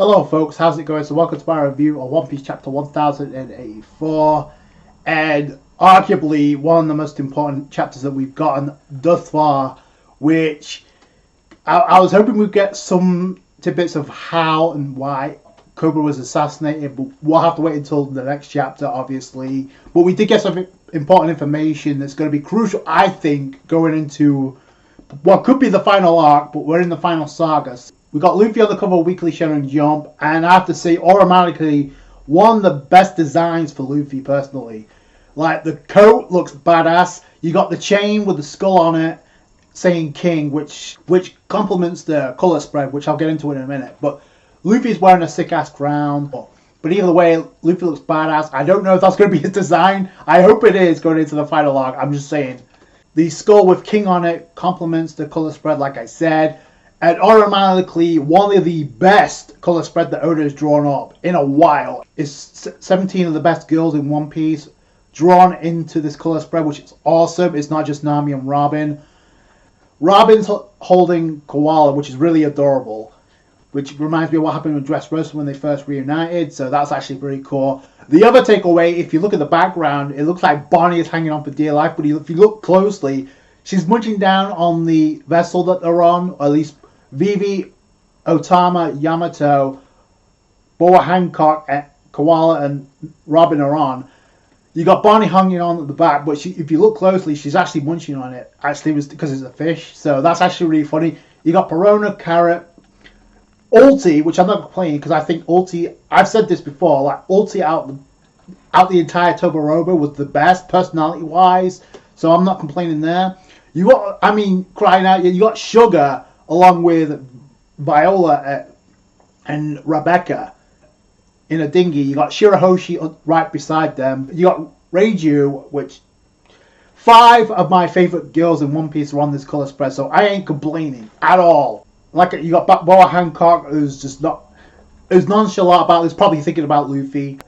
Hello folks, how's it going? So welcome to my review of One Piece chapter 1084, and arguably one of the most important chapters that we've gotten thus far, which I was hoping we'd get some tidbits of how and why Cobra was assassinated, but we'll have to wait until the next chapter obviously. But we did get some important information that's going to be crucial, I think, going into what could be the final arc, but we're in the final saga. We got Luffy on the cover of Weekly Shonen Jump, and I have to say, automatically, one of the best designs for Luffy, personally. Like, the coat looks badass. You got the chain with the skull on it, saying King, which complements the colour spread, which I'll get into in a minute. But Luffy's wearing a sick-ass crown. But either way, Luffy looks badass. I don't know if that's going to be his design. I hope it is going into the final arc. I'm just saying. The skull with King on it complements the colour spread, like I said. And automatically, one of the best colour spread that Oda has drawn up in a while is 17 of the best girls in One Piece drawn into this colour spread, which is awesome. It's not just Nami and Robin. Robin's holding Koala, which is really adorable, which reminds me of what happened with Dressrosa when they first reunited, so that's actually pretty cool. The other takeaway, if you look at the background, it looks like Bonnie is hanging on for dear life, but if you look closely, she's munching down on the vessel that they're on, or at least Vivi, Otama, Yamato, Boa Hancock, Koala, and Robin are on. You got Bonnie hanging on at the back, but if you look closely, she's actually munching on it. Actually, it was because it's a fish, so that's actually really funny. You got Perona, Carrot, Ulti, which I'm not complaining because I think Ulti, I've said this before, like Ulti out the entire Toboroba was the best personality-wise, so I'm not complaining there. You got, crying out, you got Sugar along with Viola and Rebecca in a dinghy. You got Shirahoshi right beside them. You got Reiju, which 5 of my favourite girls in One Piece are on this colour spread, so I ain't complaining at all. Like, you got Boa Hancock, who's just who's nonchalant about this, probably thinking about Luffy.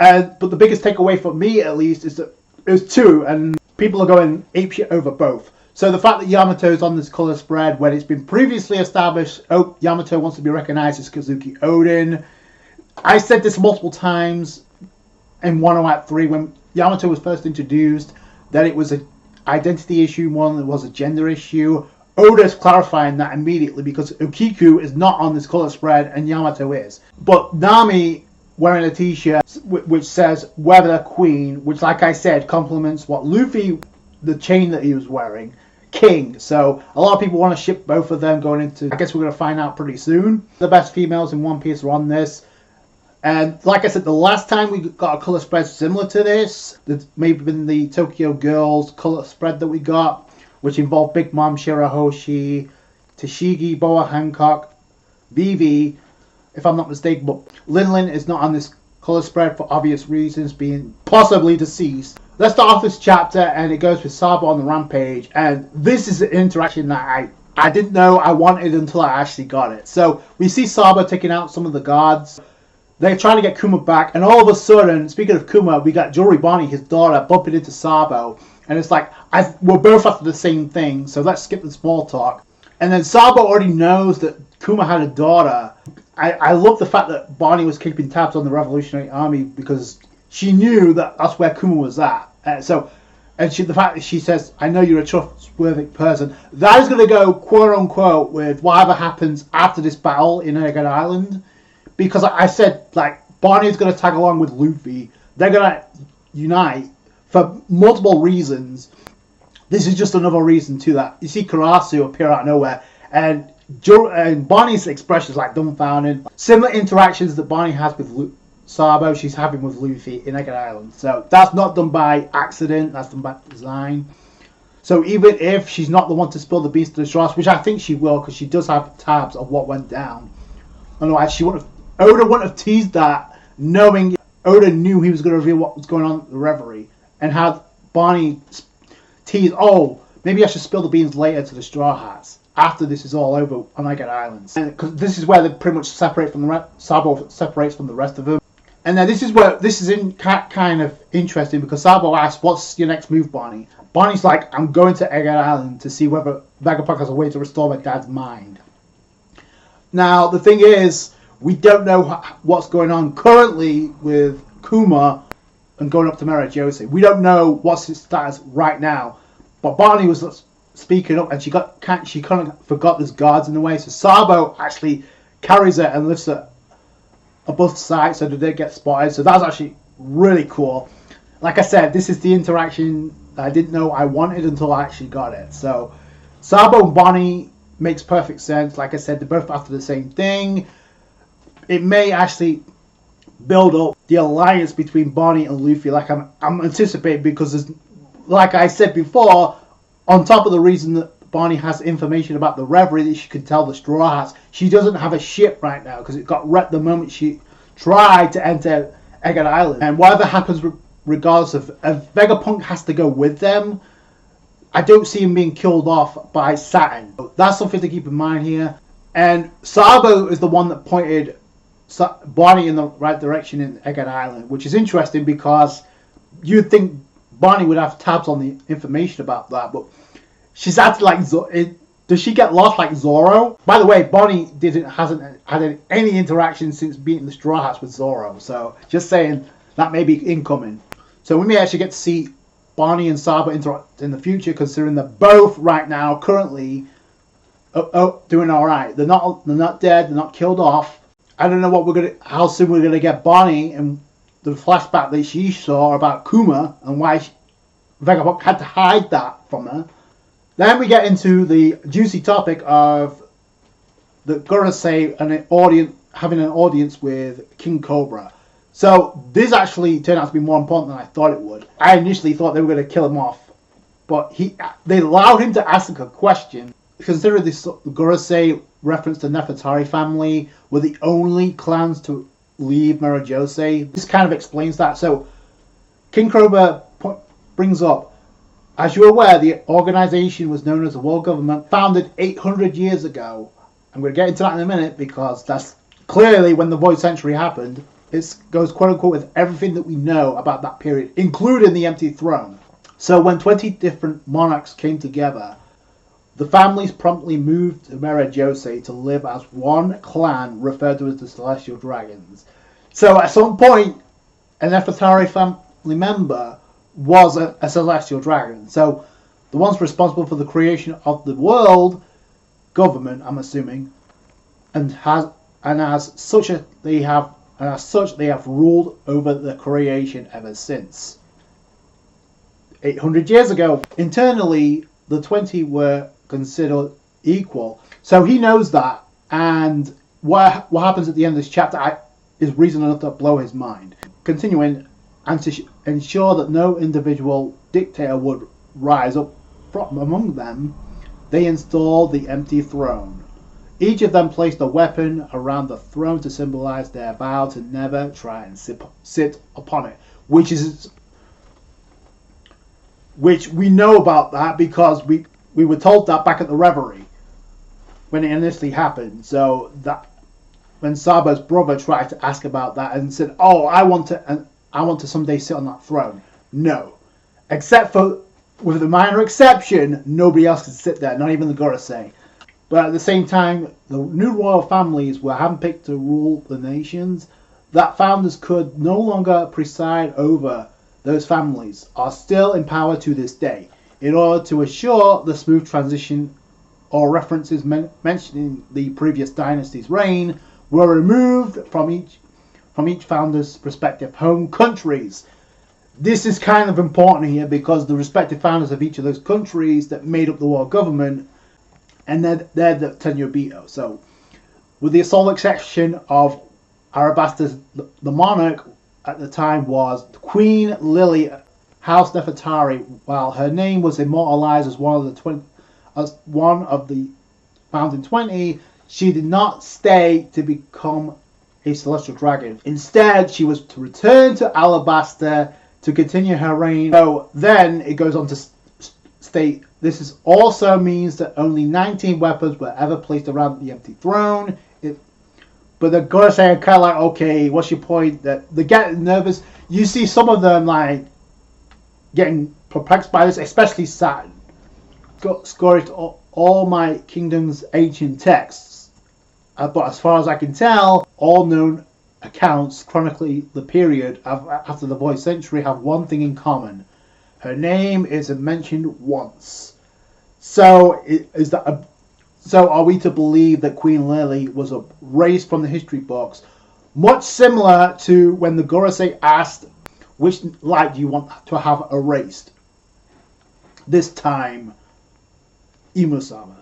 But the biggest takeaway for me, at least, is that there's 2, and people are going apeshit over both. So the fact that Yamato's on this colour spread, when it's been previously established, Yamato wants to be recognised as Kazuki Odin. I said this multiple times in 103 when Yamato was first introduced, that it was an identity issue more than it was a gender issue. Oda's clarifying that immediately because Okiku is not on this colour spread and Yamato is. But Nami wearing a t-shirt which says Weather Queen, which, like I said, complements what Luffy, the chain that he was wearing, King. So a lot of people want to ship both of them going into, I guess we're going to find out pretty soon. The best females in One Piece are on this. And like I said, the last time we got a colour spread similar to this, it's maybe been the Tokyo Girls colour spread that we got, which involved Big Mom, Shirahoshi, Tashigi, Boa Hancock, Vivi, if I'm not mistaken, but Lin is not on this colour spread for obvious reasons, being possibly deceased. Let's start off this chapter, and it goes with Sabo on the rampage, and this is an interaction that I didn't know I wanted until I actually got it. So we see Sabo taking out some of the guards. They're trying to get Kuma back, and all of a sudden, speaking of Kuma, we got Jewelry Bonnie, his daughter, bumping into Sabo, and it's like, we're both after the same thing, so let's skip the small talk. And then Sabo already knows that Kuma had a daughter. I love the fact that Bonnie was keeping tabs on the Revolutionary Army because she knew that that's where Kuma was at. The fact that she says, I know you're a trustworthy person, that is going to go quote-unquote with whatever happens after this battle in Egghead Island. Because I said, like, Bonnie's going to tag along with Luffy. They're going to unite for multiple reasons. This is just another reason to that. You see Karasu appear out of nowhere, and Bonnie's expression is like dumbfounded. Similar interactions that Bonnie has with Sabo, she's having with Luffy in Egghead Island. So that's not done by accident, that's done by design. So even if she's not the one to spill the beans to the straws, which I think she will, because she does have tabs of what went down. Otherwise, Oda wouldn't have teased that, knowing Oda knew he was going to reveal what was going on at the Reverie, and had Bonnie tease, maybe I should spill the beans later to the Straw Hats after this is all over on Egghead Island. Because this is where they pretty much separate from Sabo separates from the rest of them. And then this is kind of interesting because Sabo asks, what's your next move, Bonnie? Bonnie's like, I'm going to Egghead Island to see whether Vegapunk has a way to restore my dad's mind. Now, the thing is, We don't know what's going on currently with Kuma and going up to Mara Jose. We don't know what's his status right now. But Barney was speaking up, and she kind of forgot there's guards in the way. So Sabo actually carries her and lifts her above sight so that they get spotted. So that's actually really cool. Like I said, this is the interaction that I didn't know I wanted until I actually got it. So Sabo and Bonnie makes perfect sense. Like I said, they're both after the same thing. It may actually build up the alliance between Bonnie and Luffy, like I'm anticipating, because there's, like I said before, on top of the reason that Bonnie has information about the Reverie that she can tell the Straw Hats, she doesn't have a ship right now because it got wrecked the moment she tried to enter Egghead Island. And whatever happens, regardless of Vegapunk has to go with them. I don't see him being killed off by Saturn. That's something to keep in mind here. And Sabo is the one that pointed Bonnie in the right direction in Egghead Island, which is interesting because you'd think Bonnie would have tabs on the information about that, but she's acted like does she get lost like Zoro? By the way, Bonnie hasn't had any interaction since beating the Straw Hats with Zoro, so just saying that may be incoming. So we may actually get to see Bonnie and Sabo interact in the future, considering they're both right now currently doing all right. They're not dead. They're not killed off. I don't know how soon we're gonna get Bonnie and the flashback that she saw about Kuma and why Vegapunk had to hide that from her. Then we get into the juicy topic of the Gorosei and having an audience with King Cobra. So this actually turned out to be more important than I thought it would. I initially thought they were going to kill him off, but they allowed him to ask a question. Considering this Gorosei reference to Nefertari family were the only clans to leave Mara Jose. This kind of explains that. So King Cobra brings up, as you're aware, the organization was known as the World Government, founded 800 years ago. I'm going to get into that in a minute because that's clearly when the Void Century happened. It goes quote unquote with everything that we know about that period, including the empty throne. So when 20 different monarchs came together, the families promptly moved to Mara Jose to live as one clan referred to as the Celestial Dragons. So at some point, an Nefertari family member was a Celestial Dragon. So the ones responsible for the creation of the world government, I'm assuming, and as such they have ruled over the creation ever since. 800 years ago, internally, the 20 were considered equal. So he knows that, and what happens at the end of this chapter is reason enough to blow his mind. Continuing, and to ensure that no individual dictator would rise up from among them, they installed the empty throne. Each of them placed a weapon around the throne to symbolize their vow to never try and sit upon it, which we know about that because we were told that back at the Reverie when it initially happened. So that when Sabo's brother tried to ask about that and said, "Oh, I want to someday sit on that throne." No, except for with a minor exception, nobody else could sit there, not even the Gorosei. But at the same time, the new royal families were handpicked to rule the nations. That founders could no longer preside over those families are still in power to this day. In order to assure the smooth transition, all references mentioning the previous dynasty's reign were removed from each founder's respective home countries. This is kind of important here because the respective founders of each of those countries that made up the world government, and they're the Tenryubito. So, with the sole exception of Alabasta, the monarch at the time was Queen Lily House Nefertari, while her name was immortalized as one of the founding 20, she did not stay to become a celestial dragon. Instead, she was to return to Alabasta to continue her reign. So then it goes on to state, this also means that only 19 weapons were ever placed around the empty throne. But the Gorosei are kind of like, okay, what's your point? That they're getting nervous. You see some of them like getting perplexed by this, especially Saturn. Scourged all my kingdom's ancient texts. But as far as I can tell, all known accounts chronicling the period after the void century have one thing in common. Her name isn't mentioned once. So so are we to believe that Queen Lily was erased from the history books, much similar to when the Gorosei asked, which light do you want to have erased? This time, Imu-sama.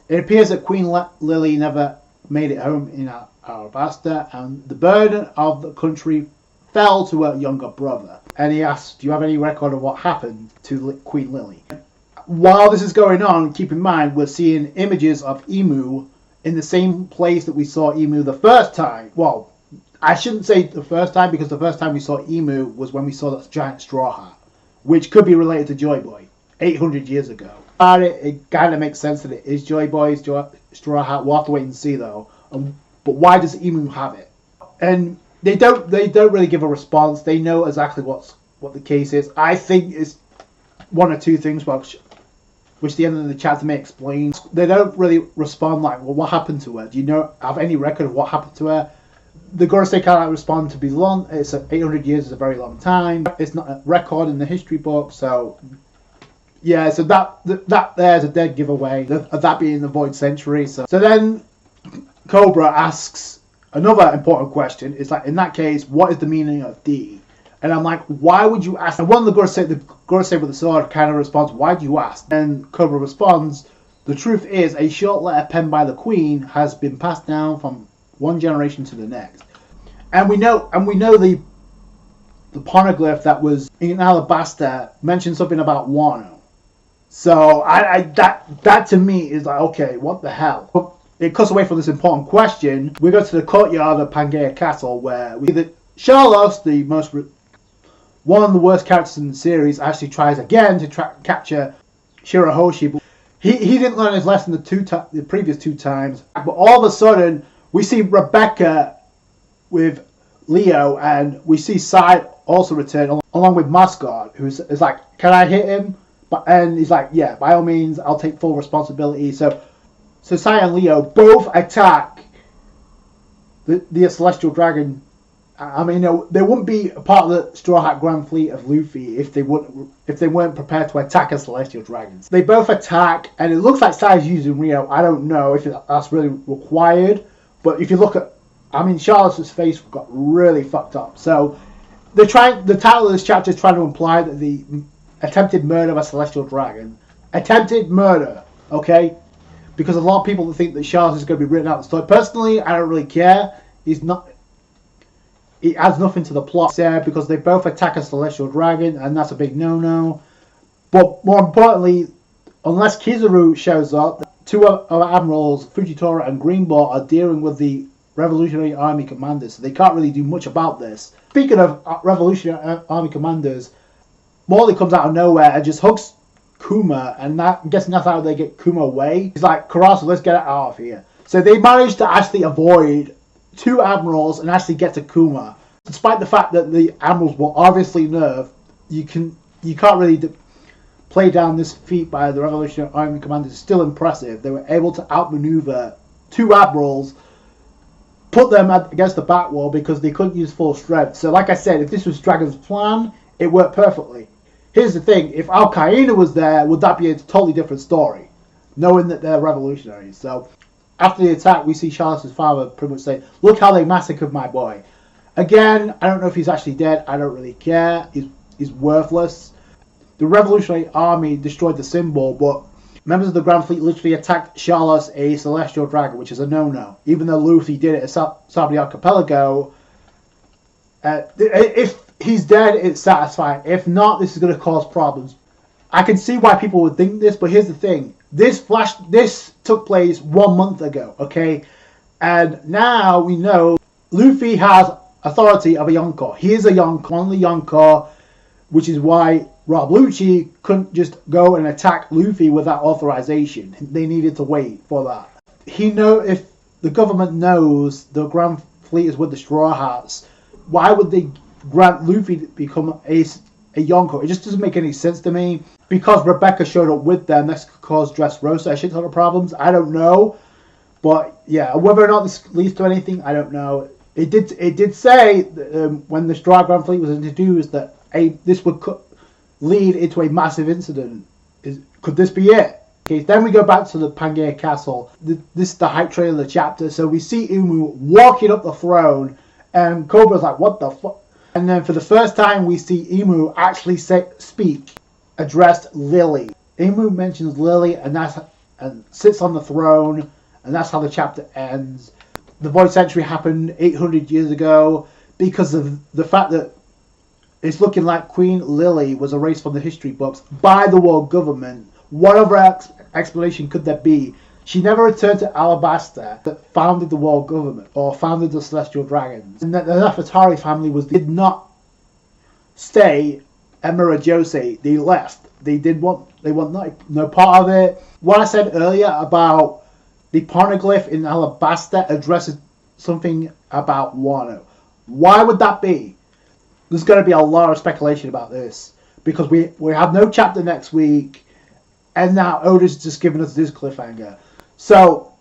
It appears that Queen Lily never made it home in Alabasta, and the burden of the country fell to her younger brother. And he asked, do you have any record of what happened to Queen Lily? While this is going on, keep in mind, we're seeing images of Imu in the same place that we saw Imu the first time. Well, I shouldn't say the first time, because the first time we saw Imu was when we saw that giant straw hat, which could be related to Joy Boy, 800 years ago. It kind of makes sense that it is Joy Boy's straw hat. We'll have to wait and see, though. But why does Imu have it? And they don't really give a response. They know exactly what the case is. I think it's one or two things which the end of the chapter may explain. They don't really respond like, well, what happened to her? Do you have any record of what happened to her? The Gorosei cannot respond to be long. It's 800 years is a very long time. It's not a record in the history book, so yeah. So that there's a dead giveaway of that being the Void Century. So then Cobra asks another important question. It's like, in that case, what is the meaning of D? And I'm like, why would you ask? And one of the Gorosei with the sword kind of responds, why do you ask? And Cobra responds, the truth is, a short letter penned by the Queen has been passed down from one generation to the next. And we know the poneglyph that was in Alabasta mentioned something about Wano. So that to me is like, okay, what the hell? But it cuts away from this important question. We go to the courtyard of Pangaea Castle, where we see that Charlos, one of the worst characters in the series, actually tries again to capture Shirahoshi. But he didn't learn his lesson the previous two times. But all of a sudden, we see Rebecca with Leo, and we see Sai also return along with Mascot, who's like, can I hit him? And he's like, yeah, by all means, I'll take full responsibility. So Sai and Leo both attack the Celestial Dragon. I mean, they wouldn't be a part of the Straw Hat Grand Fleet of Luffy if they weren't prepared to attack a Celestial Dragon. They both attack, and it looks like Sai's using Rio. I don't know if that's really required, but if you look at, I mean, Charlotte's face got really fucked up. So the title of this chapter is trying to imply that the attempted murder of a Celestial Dragon, attempted murder, okay? Because a lot of people think that Charlotte is going to be written out of the story. Personally, I don't really care. It adds nothing to the plot there, because they both attack a Celestial Dragon, and that's a big no-no. But more importantly, unless Kizaru shows up, two of our admirals, Fujitora and Greenball, are dealing with the Revolutionary Army commanders, so they can't really do much about this. Speaking of Revolutionary Army commanders, Morley comes out of nowhere and just hugs Kuma, and I'm guessing that's how they get Kuma away. He's like, Karasu, let's get it out of here. So they managed to actually avoid two admirals and actually get to Kuma. Despite the fact that the admirals were obviously nerfed, you can't really play down this feat by the Revolutionary Army commanders. It's still impressive. They were able to outmaneuver two admirals, put them against the back wall because they couldn't use full strength. So like I said, if this was Dragon's plan, it worked perfectly. Here's the thing, if Al-Qaeda was there, would that be a totally different story, knowing that they're revolutionaries? So after the attack, we see Charlotte's father pretty much say, look how they massacred my boy. Again, I don't know if he's actually dead. I don't really care. He's worthless. The Revolutionary Army destroyed the symbol, but members of the Grand Fleet literally attacked Charlotte's a Celestial Dragon, which is a no-no. Even though Luffy did it at Sabi Archipelago, if he's dead, it's satisfying. If not, this is going to cause problems. I can see why people would think this, but here's the thing. This took place 1 month ago, okay? And now we know Luffy has authority of a Yonko. He is a Yonko, one of the Yonko, which is why Rob Lucci couldn't just go and attack Luffy without authorization. They needed to wait for that. If the government knows the Grand Fleet is with the Straw Hats, why would they grant Luffy to become a Yonko? It just doesn't make any sense to me. Because Rebecca showed up with them, this could cause Dressrosa a shit ton of problems. I don't know. But yeah, whether or not this leads to anything, I don't know. It did say when the Dry Grand Fleet was introduced that this would lead into a massive incident. Could this be it? Okay, then we go back to the Pangaea Castle. This is the hype trailer of the chapter. So we see Imu walking up the throne, and Cobra's like, "What the fuck?" And then for the first time, we see Imu actually speak, addressed Lily. Imu mentions Lily, and sits on the throne, and that's how the chapter ends. The Void Century happened 800 years ago because of the fact that it's looking like Queen Lily was erased from the history books by the world government. What other explanation could there be? She never returned to Alabasta that founded the world government or founded the Celestial Dragons. And the Nefertari family did not stay at Gorosei. They left. They want no part of it. What I said earlier about the pornoglyph in Alabasta addresses something about Wano. Why would that be? There's going to be a lot of speculation about this because we have no chapter next week, and now Oda's just giving us this cliffhanger. So,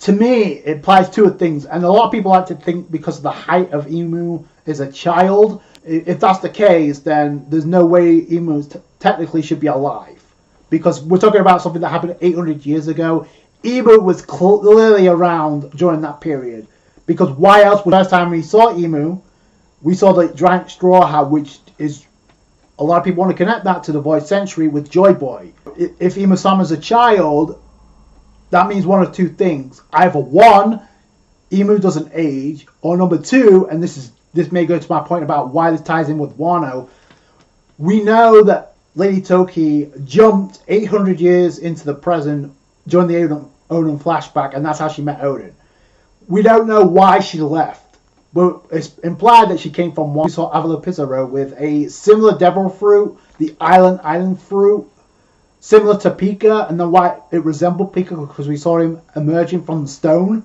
to me, it implies two things, and a lot of people like to think because of the height of Imu is a child. If that's the case, then there's no way Imu technically should be alive because we're talking about something that happened 800 years ago. Imu was clearly around during that period because why else? The first time we saw Imu, we saw the giant straw hat, which is a lot of people want to connect that to the Void Century with Joy Boy. If Imu-sama's a child, that means one of two things: either one, Imu doesn't age, or number two, and this may go to my point about why this ties in with Wano. We know that Lady Toki jumped 800 years into the present during the Oden flashback, and that's how she met Oden. We don't know why she left, but it's implied that she came from one. We saw Alabasta with a similar devil fruit, the island fruit, similar to Pika, and then why it resembled Pika because we saw him emerging from the stone,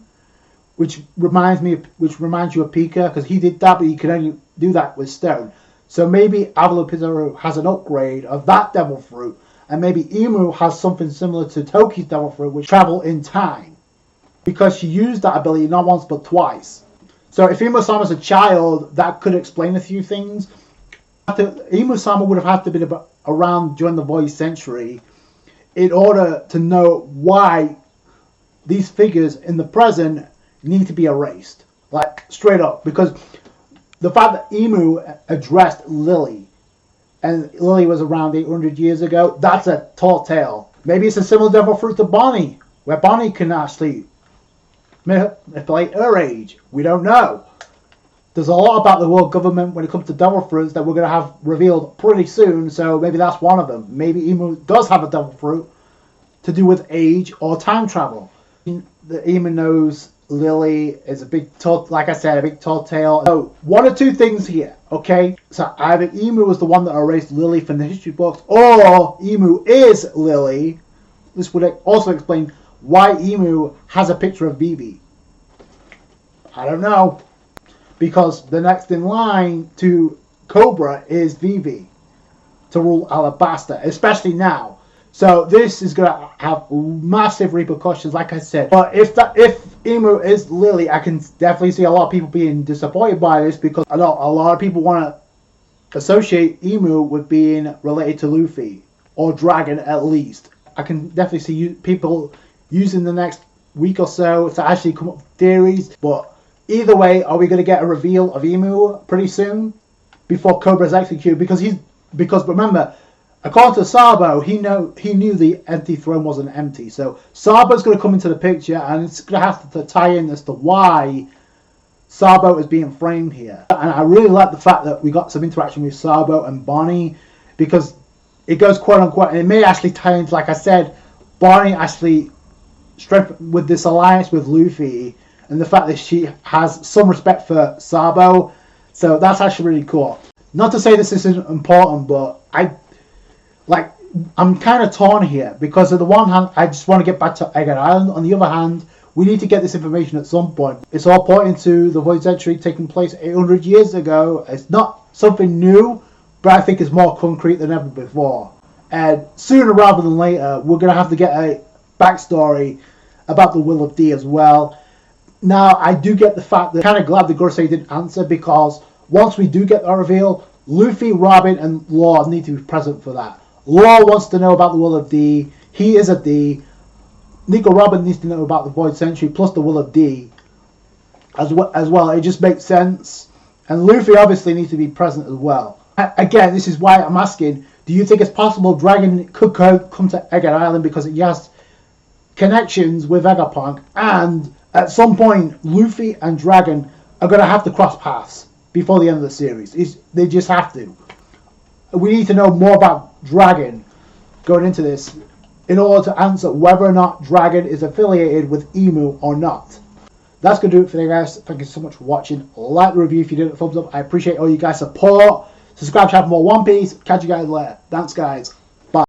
which reminds you of Pika because he did that, but he could only do that with stone. So maybe Alabasta has an upgrade of that devil fruit. And maybe Imu has something similar to Toki's devil fruit, which travel in time. Because she used that ability not once but twice. So if Imu-sama's a child, that could explain a few things. Imu-sama would have had to be around during the Void Century in order to know why these figures in the present need to be erased. Like, straight up. Because the fact that Imu addressed Lily, and Lily was around 800 years ago, that's a tall tale. Maybe it's a similar devil fruit to Bonnie, where Bonnie can actually manipulate her age. We don't know. There's a lot about the world government when it comes to devil fruits that we're going to have revealed pretty soon, so maybe that's one of them. Maybe Imu does have a devil fruit to do with age or time travel. Imu knows Lily is a big tall, like I said, a big tall tale. So one or two things here, okay? So either Imu was the one that erased Lily from the history books, or Imu is Lily. This would also explain why Imu has a picture of Vivi. I don't know. Because the next in line to Cobra is Vivi to rule Alabasta, especially now. So this is going to have massive repercussions, like I said. But if Imu is Lily, I can definitely see a lot of people being disappointed by this because a lot of people want to associate Imu with being related to Luffy or Dragon at least. I can definitely see people using the next week or so to actually come up with theories. But either way, are we going to get a reveal of Imu pretty soon before Cobra's executed? Because remember, according to Sabo, he knew the empty throne wasn't empty. So Sabo's going to come into the picture, and it's going to have to tie in as to why Sabo is being framed here. And I really like the fact that we got some interaction with Sabo and Bonnie, because it goes quote unquote, and it may actually tie into, like I said, Bonnie actually strengthened with this alliance with Luffy, and the fact that she has some respect for Sabo. So that's actually really cool. Not to say this isn't important, but I'm kind of torn here, because on the one hand, I just want to get back to Egghead Island. On the other hand, we need to get this information at some point. It's all pointing to the Void Century taking place 800 years ago. It's not something new, but I think it's more concrete than ever before. And sooner rather than later, we're going to have to get a backstory about the Will of D as well. Now, I do get the fact that I'm kind of glad the Gorosei didn't answer, because once we do get the reveal, Luffy, Robin, and Law need to be present for that. Law wants to know about the Will of D. He is a D. Nico Robin needs to know about the Void Century plus the Will of D as well. It just makes sense. And Luffy obviously needs to be present as well. Again, this is why I'm asking, do you think it's possible Dragon could come to Egghead Island because he has connections with Vegapunk, and at some point Luffy and Dragon are going to have to cross paths before the end of the series? They just have to. We need to know more about Dragon going into this in order to answer whether or not Dragon is affiliated with Emu or not. That's going to do it for today, guys. Thank you so much for watching. Like the review if you did, a thumbs up. I appreciate all you guys' support. Subscribe, channel for more One Piece. Catch you guys later. Thanks, guys.